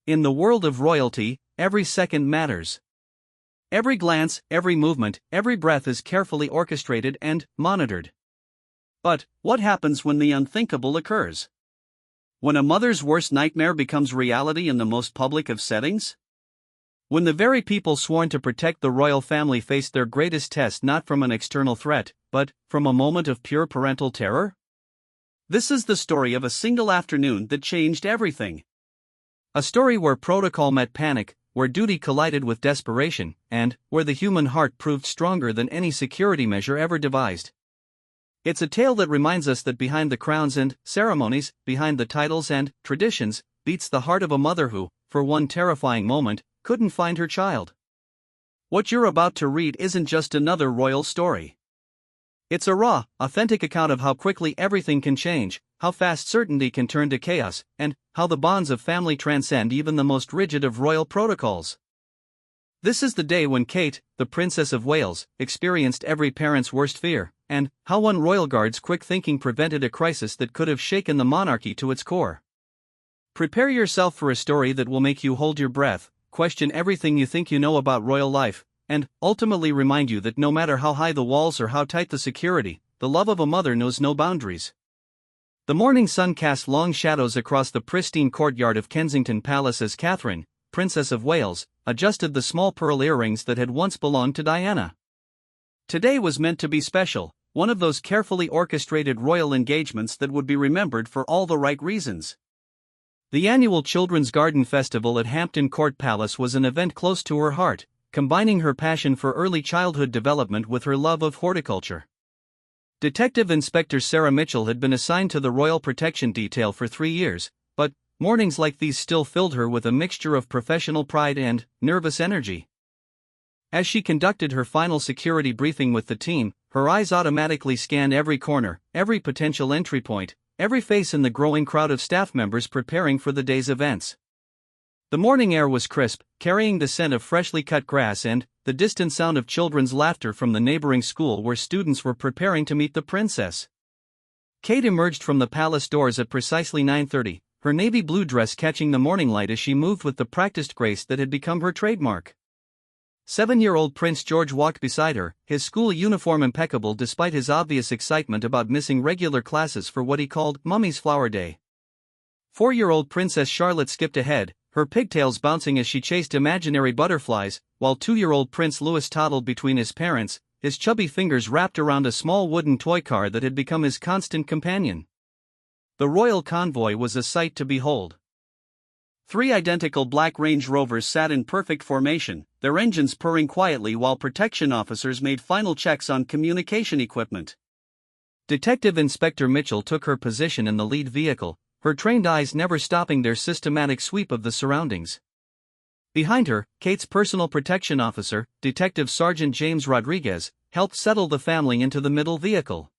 In the world of royalty, every second matters. Every glance, every movement, every breath is carefully orchestrated and monitored. But what happens when the unthinkable occurs? When a mother's worst nightmare becomes reality in the most public of settings? When the very people sworn to protect the royal family faced their greatest test not from an external threat, but from a moment of pure parental terror? This is the story of a single afternoon that changed everything. A story where protocol met panic, where duty collided with desperation, and where the human heart proved stronger than any security measure ever devised. It's a tale that reminds us that behind the crowns and ceremonies, behind the titles and traditions, beats the heart of a mother who, for one terrifying moment, couldn't find her child. What you're about to read isn't just another royal story. It's a raw, authentic account of how quickly everything can change, how fast certainty can turn to chaos, and how the bonds of family transcend even the most rigid of royal protocols. This is the day when Kate, the Princess of Wales, experienced every parent's worst fear, and how one royal guard's quick thinking prevented a crisis that could have shaken the monarchy to its core. Prepare yourself for a story that will make you hold your breath, question everything you think you know about royal life, and ultimately remind you that no matter how high the walls or how tight the security, the love of a mother knows no boundaries. The morning sun cast long shadows across the pristine courtyard of Kensington Palace as Catherine, Princess of Wales, adjusted the small pearl earrings that had once belonged to Diana. Today was meant to be special, one of those carefully orchestrated royal engagements that would be remembered for all the right reasons. The annual Children's Garden Festival at Hampton Court Palace was an event close to her heart, combining her passion for early childhood development with her love of horticulture. Detective Inspector Sarah Mitchell had been assigned to the Royal Protection Detail for 3 years, but mornings like these still filled her with a mixture of professional pride and nervous energy. As she conducted her final security briefing with the team, her eyes automatically scanned every corner, every potential entry point, every face in the growing crowd of staff members preparing for the day's events. The morning air was crisp, carrying the scent of freshly cut grass and the distant sound of children's laughter from the neighboring school where students were preparing to meet the princess. Kate emerged from the palace doors at precisely 9:30, her navy blue dress catching the morning light as she moved with the practiced grace that had become her trademark. 7-year-old Prince George walked beside her, his school uniform impeccable despite his obvious excitement about missing regular classes for what he called Mummy's Flower Day. 4-year-old Princess Charlotte skipped ahead, her pigtails bouncing as she chased imaginary butterflies, while 2-year-old Prince Louis toddled between his parents, his chubby fingers wrapped around a small wooden toy car that had become his constant companion. The royal convoy was a sight to behold. 3 identical black Range Rovers sat in perfect formation, their engines purring quietly while protection officers made final checks on communication equipment. Detective Inspector Mitchell took her position in the lead vehicle, her trained eyes never stopping their systematic sweep of the surroundings. Behind her, Kate's personal protection officer, Detective Sergeant James Rodriguez, helped settle the family into the middle vehicle.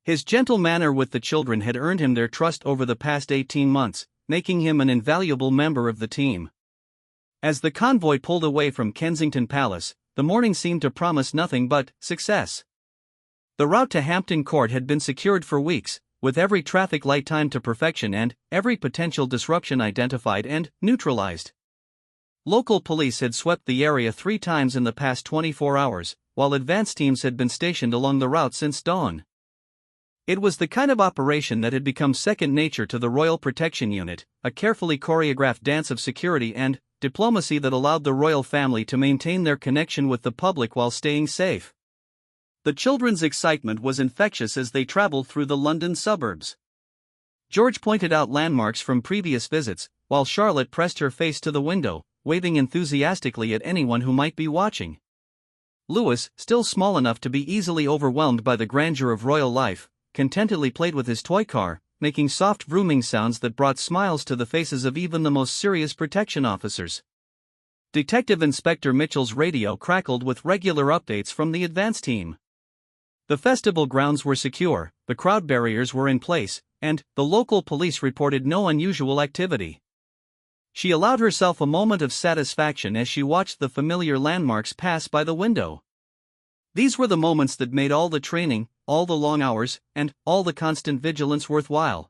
His gentle manner with the children had earned him their trust over the past 18 months, making him an invaluable member of the team. As the convoy pulled away from Kensington Palace, the morning seemed to promise nothing but success. The route to Hampton Court had been secured for weeks, with every traffic light timed to perfection and every potential disruption identified and neutralized. Local police had swept the area 3 times in the past 24 hours, while advance teams had been stationed along the route since dawn. It was the kind of operation that had become second nature to the Royal Protection Unit, a carefully choreographed dance of security and diplomacy that allowed the royal family to maintain their connection with the public while staying safe. The children's excitement was infectious as they traveled through the London suburbs. George pointed out landmarks from previous visits, while Charlotte pressed her face to the window, waving enthusiastically at anyone who might be watching. Louis, still small enough to be easily overwhelmed by the grandeur of royal life, contentedly played with his toy car, making soft vrooming sounds that brought smiles to the faces of even the most serious protection officers. Detective Inspector Mitchell's radio crackled with regular updates from the advance team. The festival grounds were secure, the crowd barriers were in place, and the local police reported no unusual activity. She allowed herself a moment of satisfaction as she watched the familiar landmarks pass by the window. These were the moments that made all the training, all the long hours, and all the constant vigilance worthwhile.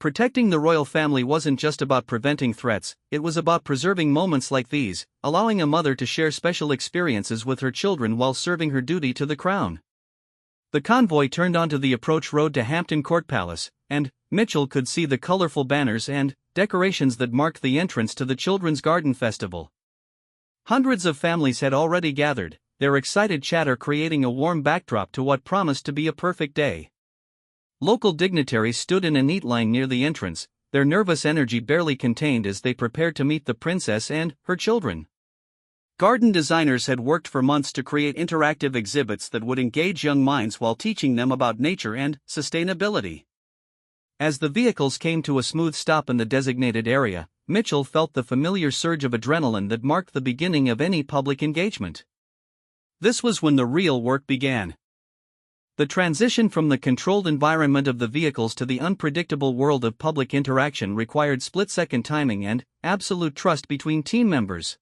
Protecting the royal family wasn't just about preventing threats, it was about preserving moments like these, allowing a mother to share special experiences with her children while serving her duty to the crown. The convoy turned onto the approach road to Hampton Court Palace, and Mitchell could see the colorful banners and decorations that marked the entrance to the Children's Garden Festival. Hundreds of families had already gathered, their excited chatter creating a warm backdrop to what promised to be a perfect day. Local dignitaries stood in a neat line near the entrance, their nervous energy barely contained as they prepared to meet the princess and her children. Garden designers had worked for months to create interactive exhibits that would engage young minds while teaching them about nature and sustainability. As the vehicles came to a smooth stop in the designated area, Mitchell felt the familiar surge of adrenaline that marked the beginning of any public engagement. This was when the real work began. The transition from the controlled environment of the vehicles to the unpredictable world of public interaction required split-second timing and absolute trust between team members.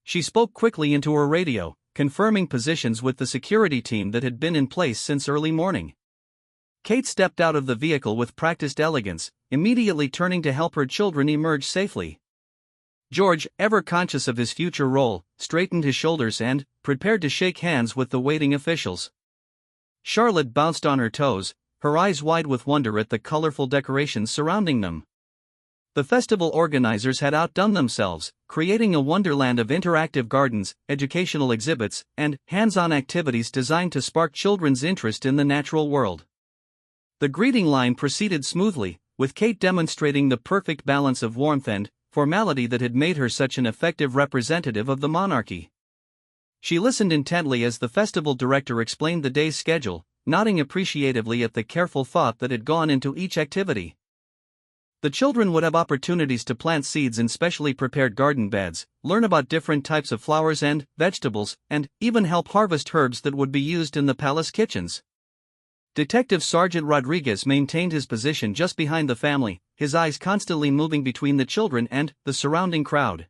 She spoke quickly into her radio, confirming positions with the security team that had been in place since early morning. Kate stepped out of the vehicle with practiced elegance, immediately turning to help her children emerge safely. George, ever conscious of his future role, straightened his shoulders and prepared to shake hands with the waiting officials. Charlotte bounced on her toes, her eyes wide with wonder at the colorful decorations surrounding them. The festival organizers had outdone themselves, creating a wonderland of interactive gardens, educational exhibits, and hands-on activities designed to spark children's interest in the natural world. The greeting line proceeded smoothly, with Kate demonstrating the perfect balance of warmth and formality that had made her such an effective representative of the monarchy. She listened intently as the festival director explained the day's schedule, nodding appreciatively at the careful thought that had gone into each activity. The children would have opportunities to plant seeds in specially prepared garden beds, learn about different types of flowers and vegetables, and even help harvest herbs that would be used in the palace kitchens. Detective Sergeant Rodriguez maintained his position just behind the family, his eyes constantly moving between the children and the surrounding crowd.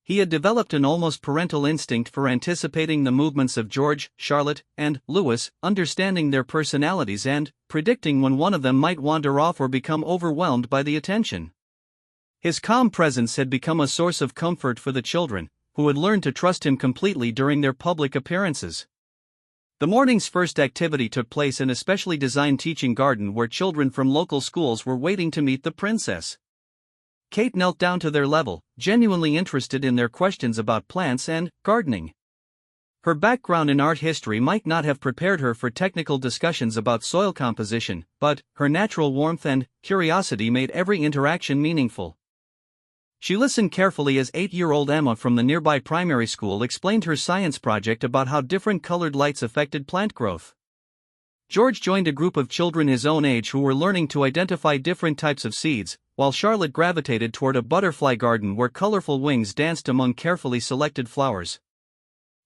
He had developed an almost parental instinct for anticipating the movements of George, Charlotte, and Louis, understanding their personalities and predicting when one of them might wander off or become overwhelmed by the attention. His calm presence had become a source of comfort for the children, who had learned to trust him completely during their public appearances. The morning's first activity took place in a specially designed teaching garden where children from local schools were waiting to meet the princess. Kate knelt down to their level, genuinely interested in their questions about plants and gardening. Her background in art history might not have prepared her for technical discussions about soil composition, but her natural warmth and curiosity made every interaction meaningful. She listened carefully as 8-year-old Emma from the nearby primary school explained her science project about how different colored lights affected plant growth. George joined a group of children his own age who were learning to identify different types of seeds, while Charlotte gravitated toward a butterfly garden where colorful wings danced among carefully selected flowers.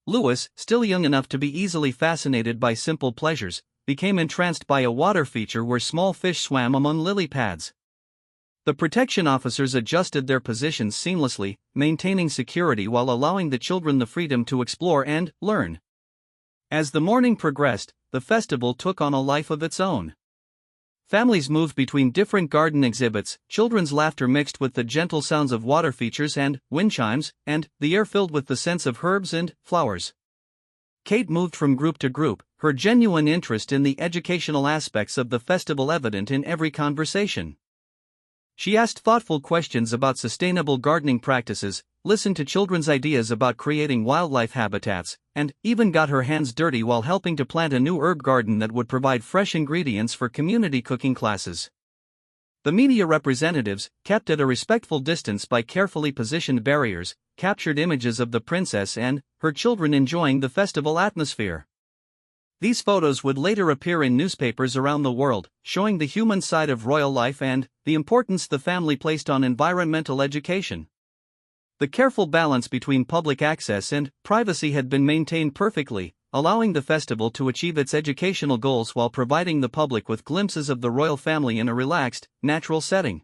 Louis, still young enough to be easily fascinated by simple pleasures, became entranced by a water feature where small fish swam among lily pads. The protection officers adjusted their positions seamlessly, maintaining security while allowing the children the freedom to explore and learn. As the morning progressed, the festival took on a life of its own. Families moved between different garden exhibits, children's laughter mixed with the gentle sounds of water features and wind chimes, and the air filled with the scents of herbs and flowers. Kate moved from group to group, her genuine interest in the educational aspects of the festival evident in every conversation. She asked thoughtful questions about sustainable gardening practices, listened to children's ideas about creating wildlife habitats, and even got her hands dirty while helping to plant a new herb garden that would provide fresh ingredients for community cooking classes. The media representatives, kept at a respectful distance by carefully positioned barriers, captured images of the princess and her children enjoying the festival atmosphere. These photos would later appear in newspapers around the world, showing the human side of royal life and the importance the family placed on environmental education. The careful balance between public access and privacy had been maintained perfectly, allowing the festival to achieve its educational goals while providing the public with glimpses of the royal family in a relaxed, natural setting.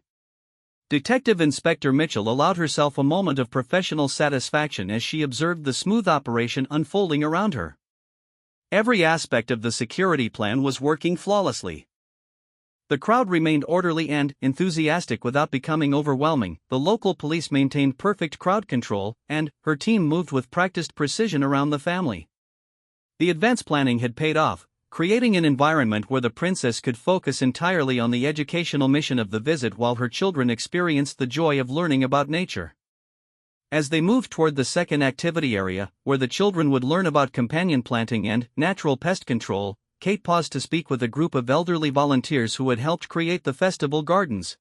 Detective Inspector Mitchell allowed herself a moment of professional satisfaction as she observed the smooth operation unfolding around her. Every aspect of the security plan was working flawlessly. The crowd remained orderly and enthusiastic without becoming overwhelming. The local police maintained perfect crowd control, and her team moved with practiced precision around the family. The advance planning had paid off, creating an environment where the princess could focus entirely on the educational mission of the visit while her children experienced the joy of learning about nature. As they moved toward the second activity area, where the children would learn about companion planting and natural pest control, Kate paused to speak with a group of elderly volunteers who had helped create the festival gardens.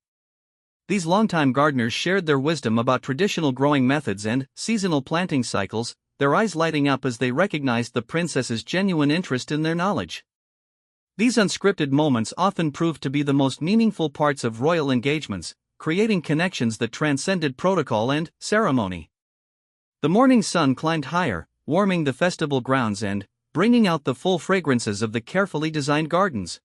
These longtime gardeners shared their wisdom about traditional growing methods and seasonal planting cycles, their eyes lighting up as they recognized the princess's genuine interest in their knowledge. These unscripted moments often proved to be the most meaningful parts of royal engagements, creating connections that transcended protocol and ceremony. The morning sun climbed higher, warming the festival grounds and bringing out the full fragrances of the carefully designed gardens.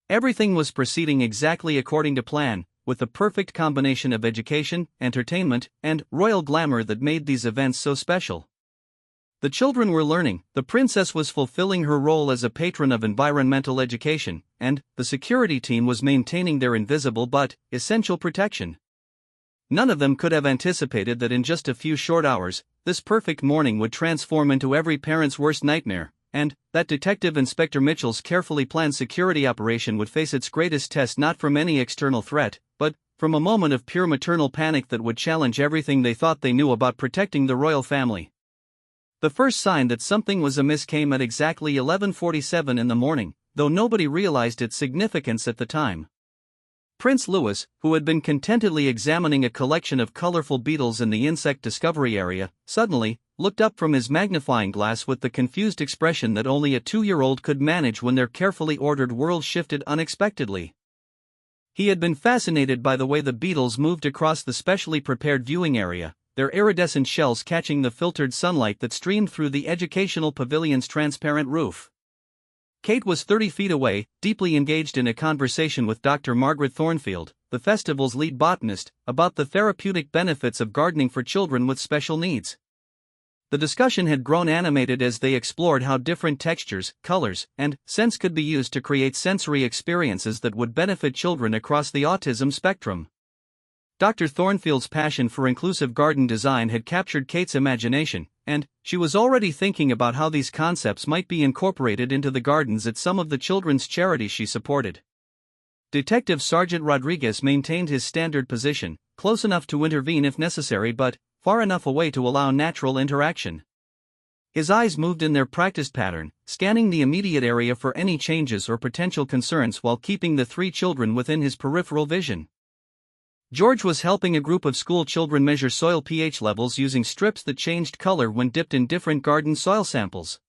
Everything was proceeding exactly according to plan, with the perfect combination of education, entertainment, and royal glamour that made these events so special. The children were learning, the princess was fulfilling her role as a patron of environmental education, and the security team was maintaining their invisible but essential protection. None of them could have anticipated that in just a few short hours, this perfect morning would transform into every parent's worst nightmare, and that Detective Inspector Mitchell's carefully planned security operation would face its greatest test not from any external threat, but from a moment of pure maternal panic that would challenge everything they thought they knew about protecting the royal family. The first sign that something was amiss came at exactly 11:47 in the morning, though nobody realized its significance at the time. Prince Louis, who had been contentedly examining a collection of colorful beetles in the insect discovery area, suddenly looked up from his magnifying glass with the confused expression that only a 2-year-old could manage when their carefully ordered world shifted unexpectedly. He had been fascinated by the way the beetles moved across the specially prepared viewing area, their iridescent shells catching the filtered sunlight that streamed through the educational pavilion's transparent roof. Kate was 30 feet away, deeply engaged in a conversation with Dr. Margaret Thornfield, the festival's lead botanist, about the therapeutic benefits of gardening for children with special needs. The discussion had grown animated as they explored how different textures, colors, and scents could be used to create sensory experiences that would benefit children across the autism spectrum. Dr. Thornfield's passion for inclusive garden design had captured Kate's imagination, and she was already thinking about how these concepts might be incorporated into the gardens at some of the children's charities she supported. Detective Sergeant Rodriguez maintained his standard position, close enough to intervene if necessary but far enough away to allow natural interaction. His eyes moved in their practiced pattern, scanning the immediate area for any changes or potential concerns while keeping the 3 children within his peripheral vision. George was helping a group of school children measure soil pH levels using strips that changed color when dipped in different garden soil samples.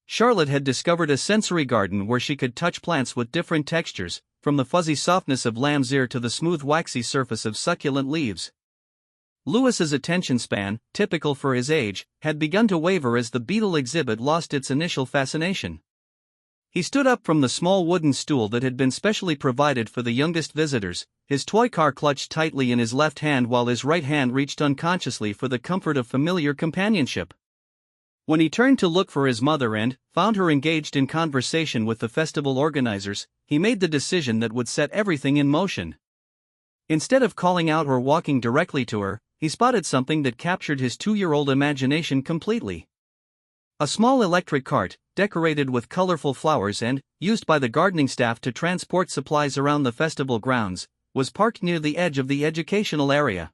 Charlotte had discovered a sensory garden where she could touch plants with different textures, from the fuzzy softness of lamb's ear to the smooth waxy surface of succulent leaves. Louis's attention span, typical for his age, had begun to waver as the beetle exhibit lost its initial fascination. He stood up from the small wooden stool that had been specially provided for the youngest visitors, his toy car clutched tightly in his left hand while his right hand reached unconsciously for the comfort of familiar companionship. When he turned to look for his mother and found her engaged in conversation with the festival organizers, he made the decision that would set everything in motion. Instead of calling out or walking directly to her, he spotted something that captured his 2-year-old imagination completely. A small electric cart, decorated with colorful flowers and used by the gardening staff to transport supplies around the festival grounds, was parked near the edge of the educational area.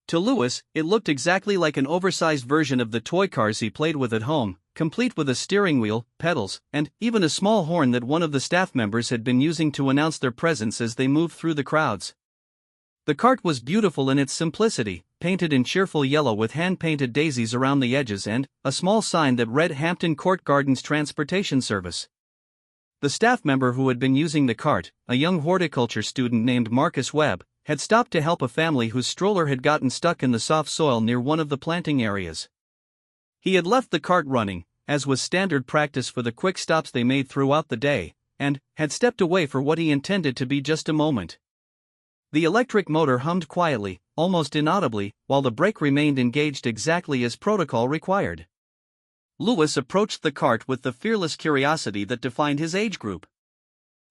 To Louis, it looked exactly like an oversized version of the toy cars he played with at home, complete with a steering wheel, pedals, and even a small horn that one of the staff members had been using to announce their presence as they moved through the crowds. The cart was beautiful in its simplicity, painted in cheerful yellow with hand-painted daisies around the edges and a small sign that read Hampton Court Gardens Transportation Service. The staff member who had been using the cart, a young horticulture student named Marcus Webb, had stopped to help a family whose stroller had gotten stuck in the soft soil near one of the planting areas. He had left the cart running, as was standard practice for the quick stops they made throughout the day, and had stepped away for what he intended to be just a moment. The electric motor hummed quietly, almost inaudibly, while the brake remained engaged exactly as protocol required. Louis approached the cart with the fearless curiosity that defined his age group.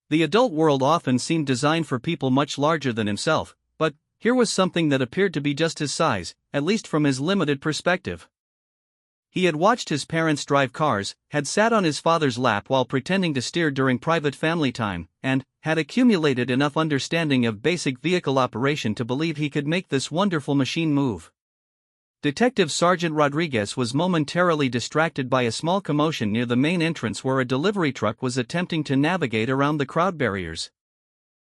The adult world often seemed designed for people much larger than himself, but here was something that appeared to be just his size, at least from his limited perspective. He had watched his parents drive cars, had sat on his father's lap while pretending to steer during private family time, and had accumulated enough understanding of basic vehicle operation to believe he could make this wonderful machine move. Detective Sergeant Rodriguez was momentarily distracted by a small commotion near the main entrance where a delivery truck was attempting to navigate around the crowd barriers.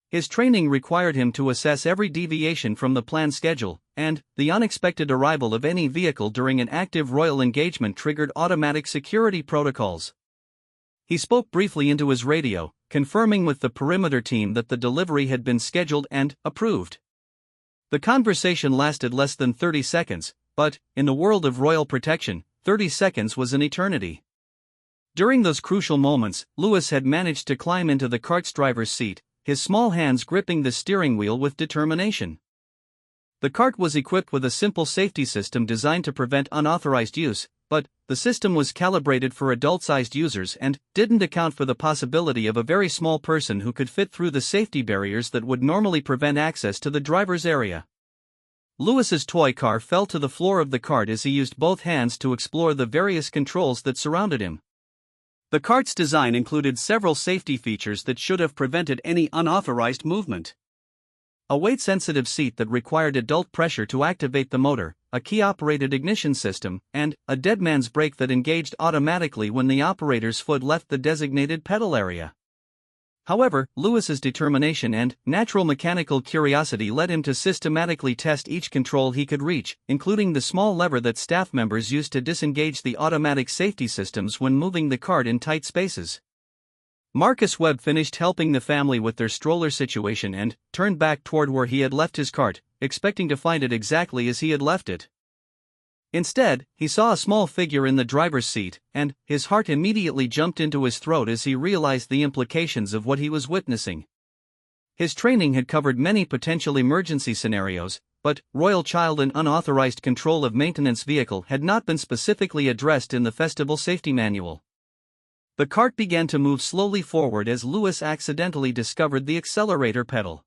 His training required him to assess every deviation from the planned schedule, and the unexpected arrival of any vehicle during an active royal engagement triggered automatic security protocols. He spoke briefly into his radio, confirming with the perimeter team that the delivery had been scheduled and approved. The conversation lasted less than 30 seconds, but, in the world of royal protection, 30 seconds was an eternity. During those crucial moments, Louis had managed to climb into the cart's driver's seat, his small hands gripping the steering wheel with determination. The cart was equipped with a simple safety system designed to prevent unauthorized use, but the system was calibrated for adult-sized users and didn't account for the possibility of a very small person who could fit through the safety barriers that would normally prevent access to the driver's area. Louis's toy car fell to the floor of the cart as he used both hands to explore the various controls that surrounded him. The cart's design included several safety features that should have prevented any unauthorized movement. A weight-sensitive seat that required adult pressure to activate the motor, a key-operated ignition system, and a deadman's brake that engaged automatically when the operator's foot left the designated pedal area. However, Louis's determination and natural mechanical curiosity led him to systematically test each control he could reach, including the small lever that staff members used to disengage the automatic safety systems when moving the cart in tight spaces. Marcus Webb finished helping the family with their stroller situation and turned back toward where he had left his cart, expecting to find it exactly as he had left it. Instead, he saw a small figure in the driver's seat, and his heart immediately jumped into his throat as he realized the implications of what he was witnessing. His training had covered many potential emergency scenarios, but royal child and unauthorized control of maintenance vehicle had not been specifically addressed in the festival safety manual. The cart began to move slowly forward as Louis accidentally discovered the accelerator pedal.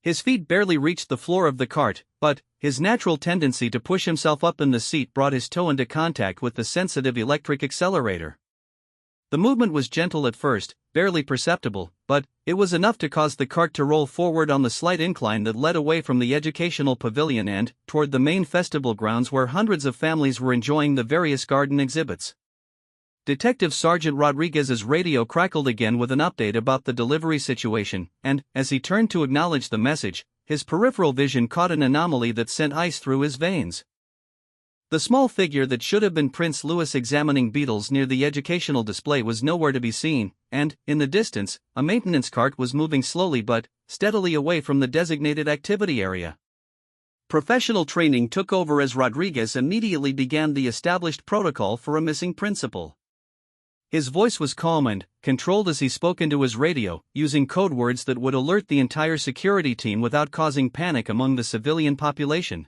His feet barely reached the floor of the cart, but his natural tendency to push himself up in the seat brought his toe into contact with the sensitive electric accelerator. The movement was gentle at first, barely perceptible, but it was enough to cause the cart to roll forward on the slight incline that led away from the educational pavilion and toward the main festival grounds where hundreds of families were enjoying the various garden exhibits. Detective Sergeant Rodriguez's radio crackled again with an update about the delivery situation, and, as he turned to acknowledge the message, his peripheral vision caught an anomaly that sent ice through his veins. The small figure that should have been Prince Louis examining beetles near the educational display was nowhere to be seen, and, in the distance, a maintenance cart was moving slowly but steadily away from the designated activity area. Professional training took over as Rodriguez immediately began the established protocol for a missing principal. His voice was calm and controlled as he spoke into his radio, using code words that would alert the entire security team without causing panic among the civilian population.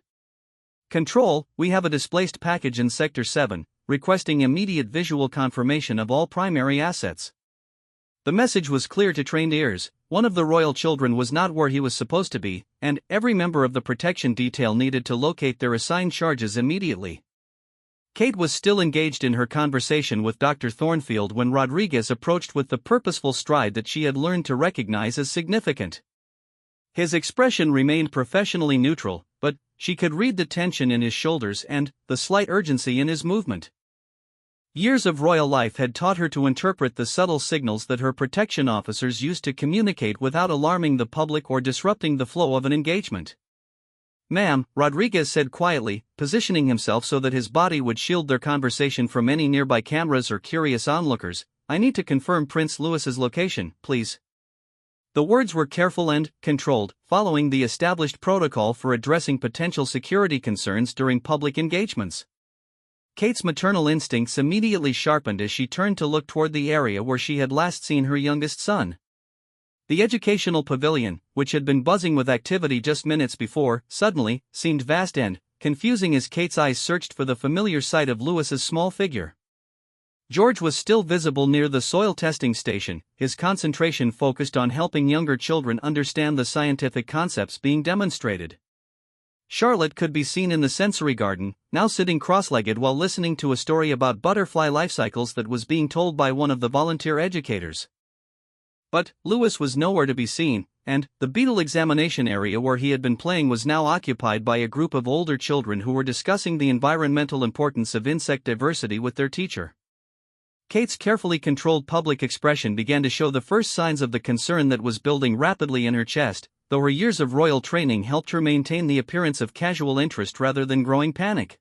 Control, we have a displaced package in Sector 7, requesting immediate visual confirmation of all primary assets. The message was clear to trained ears: one of the royal children was not where he was supposed to be, and every member of the protection detail needed to locate their assigned charges immediately. Kate was still engaged in her conversation with Dr. Thornfield when Rodriguez approached with the purposeful stride that she had learned to recognize as significant. His expression remained professionally neutral, but she could read the tension in his shoulders and the slight urgency in his movement. Years of royal life had taught her to interpret the subtle signals that her protection officers used to communicate without alarming the public or disrupting the flow of an engagement. "Ma'am," Rodriguez said quietly, positioning himself so that his body would shield their conversation from any nearby cameras or curious onlookers, "I need to confirm Prince Louis's location, please." The words were careful and controlled, following the established protocol for addressing potential security concerns during public engagements. Kate's maternal instincts immediately sharpened as she turned to look toward the area where she had last seen her youngest son. The educational pavilion, which had been buzzing with activity just minutes before, suddenly seemed vast and confusing as Kate's eyes searched for the familiar sight of Louis's small figure. George was still visible near the soil testing station, his concentration focused on helping younger children understand the scientific concepts being demonstrated. Charlotte could be seen in the sensory garden, now sitting cross-legged while listening to a story about butterfly life cycles that was being told by one of the volunteer educators. But Louis was nowhere to be seen, and the beetle examination area where he had been playing was now occupied by a group of older children who were discussing the environmental importance of insect diversity with their teacher. Kate's carefully controlled public expression began to show the first signs of the concern that was building rapidly in her chest, though her years of royal training helped her maintain the appearance of casual interest rather than growing panic.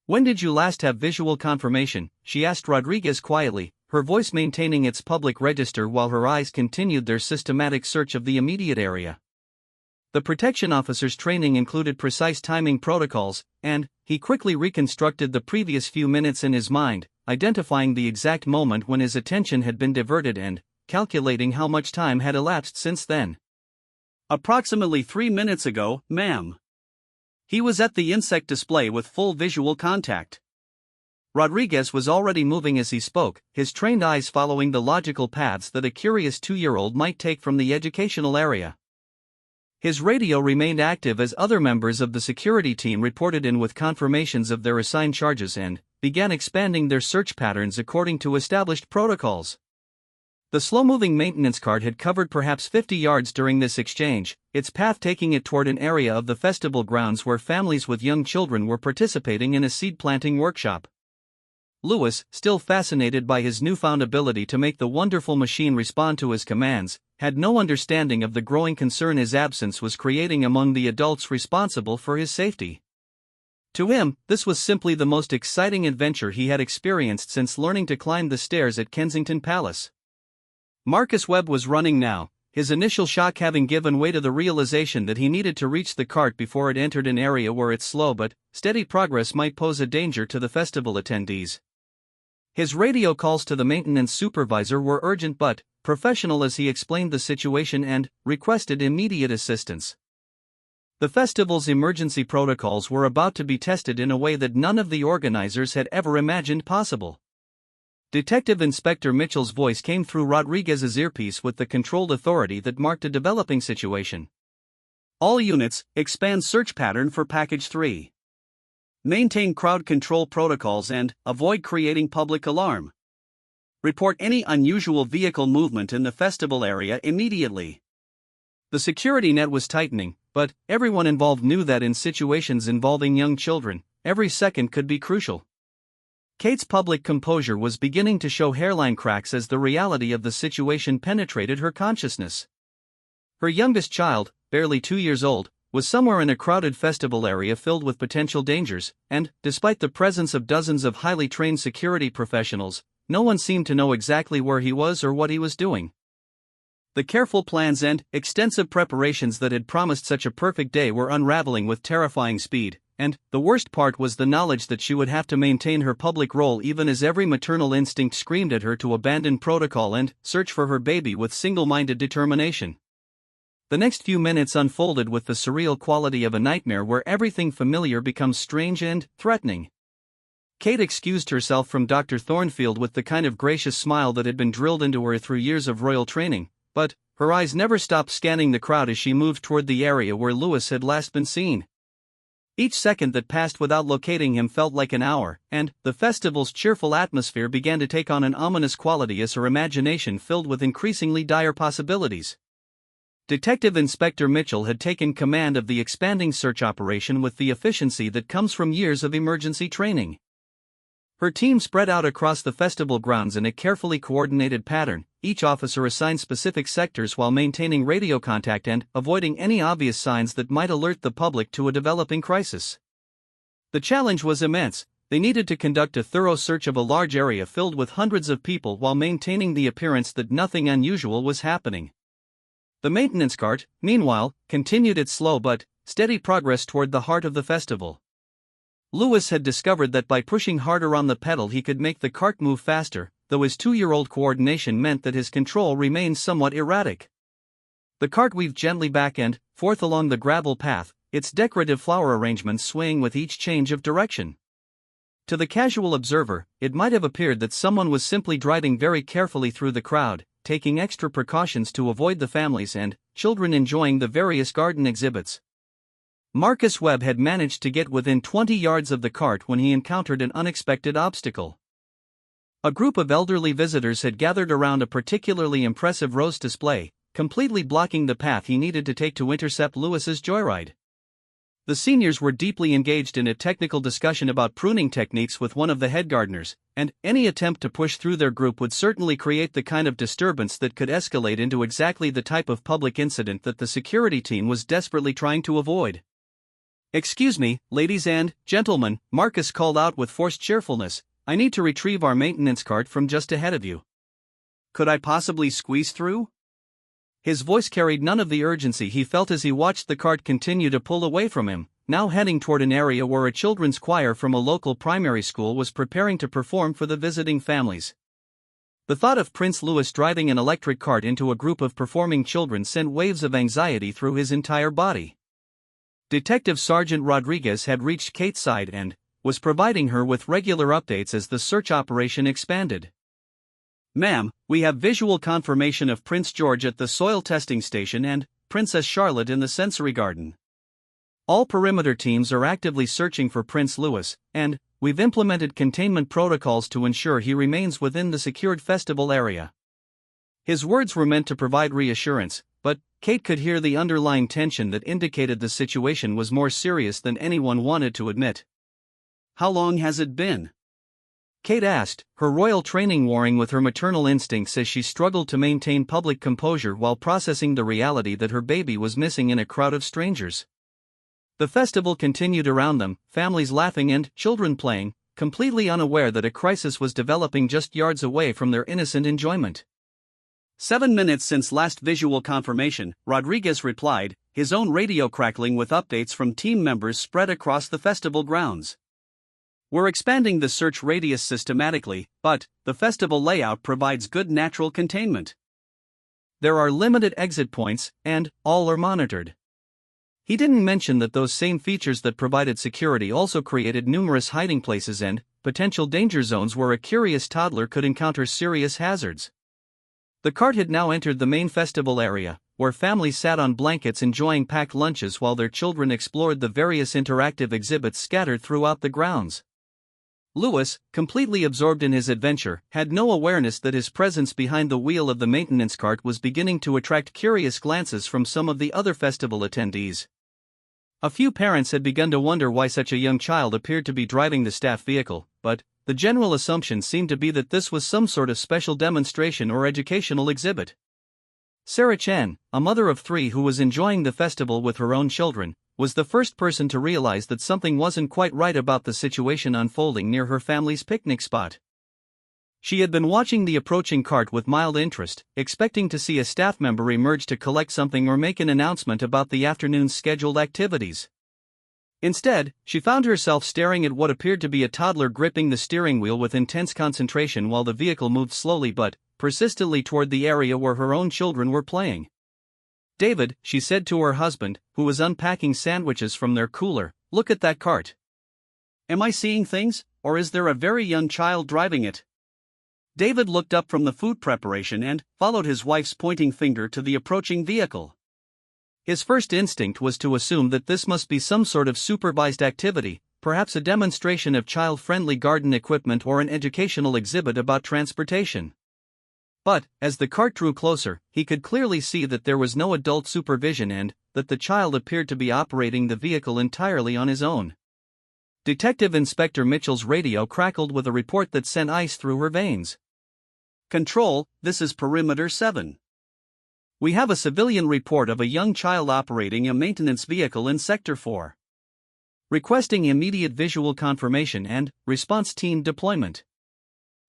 "When did you last have visual confirmation?" she asked Rodriguez quietly, her voice maintaining its public register while her eyes continued their systematic search of the immediate area. The protection officer's training included precise timing protocols, and he quickly reconstructed the previous few minutes in his mind, identifying the exact moment when his attention had been diverted and calculating how much time had elapsed since then. "Approximately 3 minutes ago, ma'am." He was at the insect display with full visual contact. Rodriguez was already moving as he spoke, his trained eyes following the logical paths that a curious 2-year-old might take from the educational area. His radio remained active as other members of the security team reported in with confirmations of their assigned charges and began expanding their search patterns according to established protocols. The slow-moving maintenance cart had covered perhaps 50 yards during this exchange, its path taking it toward an area of the festival grounds where families with young children were participating in a seed planting workshop. Louis, still fascinated by his newfound ability to make the wonderful machine respond to his commands, had no understanding of the growing concern his absence was creating among the adults responsible for his safety. To him, this was simply the most exciting adventure he had experienced since learning to climb the stairs at Kensington Palace. Marcus Webb was running now, his initial shock having given way to the realization that he needed to reach the cart before it entered an area where its slow but steady progress might pose a danger to the festival attendees. His radio calls to the maintenance supervisor were urgent but professional as he explained the situation and requested immediate assistance. The festival's emergency protocols were about to be tested in a way that none of the organizers had ever imagined possible. Detective Inspector Mitchell's voice came through Rodriguez's earpiece with the controlled authority that marked a developing situation. "All units, expand search pattern for Package 3. Maintain crowd control protocols and avoid creating public alarm. Report any unusual vehicle movement in the festival area immediately." The security net was tightening, but everyone involved knew that in situations involving young children, every second could be crucial. Kate's public composure was beginning to show hairline cracks as the reality of the situation penetrated her consciousness. Her youngest child, barely 2 years old, was somewhere in a crowded festival area filled with potential dangers, and, despite the presence of dozens of highly trained security professionals, no one seemed to know exactly where he was or what he was doing. The careful plans and extensive preparations that had promised such a perfect day were unraveling with terrifying speed, and the worst part was the knowledge that she would have to maintain her public role even as every maternal instinct screamed at her to abandon protocol and search for her baby with single-minded determination. The next few minutes unfolded with the surreal quality of a nightmare where everything familiar becomes strange and threatening. Kate excused herself from Dr. Thornfield with the kind of gracious smile that had been drilled into her through years of royal training, but her eyes never stopped scanning the crowd as she moved toward the area where Louis had last been seen. Each second that passed without locating him felt like an hour, and the festival's cheerful atmosphere began to take on an ominous quality as her imagination filled with increasingly dire possibilities. Detective Inspector Mitchell had taken command of the expanding search operation with the efficiency that comes from years of emergency training. Her team spread out across the festival grounds in a carefully coordinated pattern, each officer assigned specific sectors while maintaining radio contact and avoiding any obvious signs that might alert the public to a developing crisis. The challenge was immense. They needed to conduct a thorough search of a large area filled with hundreds of people while maintaining the appearance that nothing unusual was happening. The maintenance cart, meanwhile, continued its slow but steady progress toward the heart of the festival. Louis had discovered that by pushing harder on the pedal he could make the cart move faster, though his 2-year-old coordination meant that his control remained somewhat erratic. The cart weaved gently back and forth along the gravel path, its decorative flower arrangements swaying with each change of direction. To the casual observer, it might have appeared that someone was simply driving very carefully through the crowd, taking extra precautions to avoid the families and children enjoying the various garden exhibits. Marcus Webb had managed to get within 20 yards of the cart when he encountered an unexpected obstacle. A group of elderly visitors had gathered around a particularly impressive rose display, completely blocking the path he needed to take to intercept Lewis's joyride. The seniors were deeply engaged in a technical discussion about pruning techniques with one of the head gardeners, and any attempt to push through their group would certainly create the kind of disturbance that could escalate into exactly the type of public incident that the security team was desperately trying to avoid. "Excuse me, ladies and gentlemen," Marcus called out with forced cheerfulness, "I need to retrieve our maintenance cart from just ahead of you. Could I possibly squeeze through?" His voice carried none of the urgency he felt as he watched the cart continue to pull away from him, now heading toward an area where a children's choir from a local primary school was preparing to perform for the visiting families. The thought of Prince Louis driving an electric cart into a group of performing children sent waves of anxiety through his entire body. Detective Sergeant Rodriguez had reached Kate's side and was providing her with regular updates as the search operation expanded. "Ma'am, we have visual confirmation of Prince George at the soil testing station and Princess Charlotte in the sensory garden. All perimeter teams are actively searching for Prince Louis, and we've implemented containment protocols to ensure he remains within the secured festival area." His words were meant to provide reassurance, but Kate could hear the underlying tension that indicated the situation was more serious than anyone wanted to admit. "How long has it been?" Kate asked, her royal training warring with her maternal instincts as she struggled to maintain public composure while processing the reality that her baby was missing in a crowd of strangers. The festival continued around them, families laughing and children playing, completely unaware that a crisis was developing just yards away from their innocent enjoyment. 7 minutes since last visual confirmation, Rodriguez replied, his own radio crackling with updates from team members spread across the festival grounds. "We're expanding the search radius systematically, but the festival layout provides good natural containment. There are limited exit points, and all are monitored." He didn't mention that those same features that provided security also created numerous hiding places and potential danger zones where a curious toddler could encounter serious hazards. The cart had now entered the main festival area, where families sat on blankets enjoying packed lunches while their children explored the various interactive exhibits scattered throughout the grounds. Louis, completely absorbed in his adventure, had no awareness that his presence behind the wheel of the maintenance cart was beginning to attract curious glances from some of the other festival attendees. A few parents had begun to wonder why such a young child appeared to be driving the staff vehicle, but the general assumption seemed to be that this was some sort of special demonstration or educational exhibit. Sarah Chen, a mother of 3 who was enjoying the festival with her own children, was the first person to realize that something wasn't quite right about the situation unfolding near her family's picnic spot. She had been watching the approaching cart with mild interest, expecting to see a staff member emerge to collect something or make an announcement about the afternoon's scheduled activities. Instead, she found herself staring at what appeared to be a toddler gripping the steering wheel with intense concentration while the vehicle moved slowly but persistently toward the area where her own children were playing. "David," she said to her husband, who was unpacking sandwiches from their cooler, "look at that cart. Am I seeing things, or is there a very young child driving it?" David looked up from the food preparation and followed his wife's pointing finger to the approaching vehicle. His first instinct was to assume that this must be some sort of supervised activity, perhaps a demonstration of child-friendly garden equipment or an educational exhibit about transportation. But, as the cart drew closer, he could clearly see that there was no adult supervision and that the child appeared to be operating the vehicle entirely on his own. Detective Inspector Mitchell's radio crackled with a report that sent ice through her veins. "Control, this is Perimeter 7. We have a civilian report of a young child operating a maintenance vehicle in Sector 4. Requesting immediate visual confirmation and response team deployment."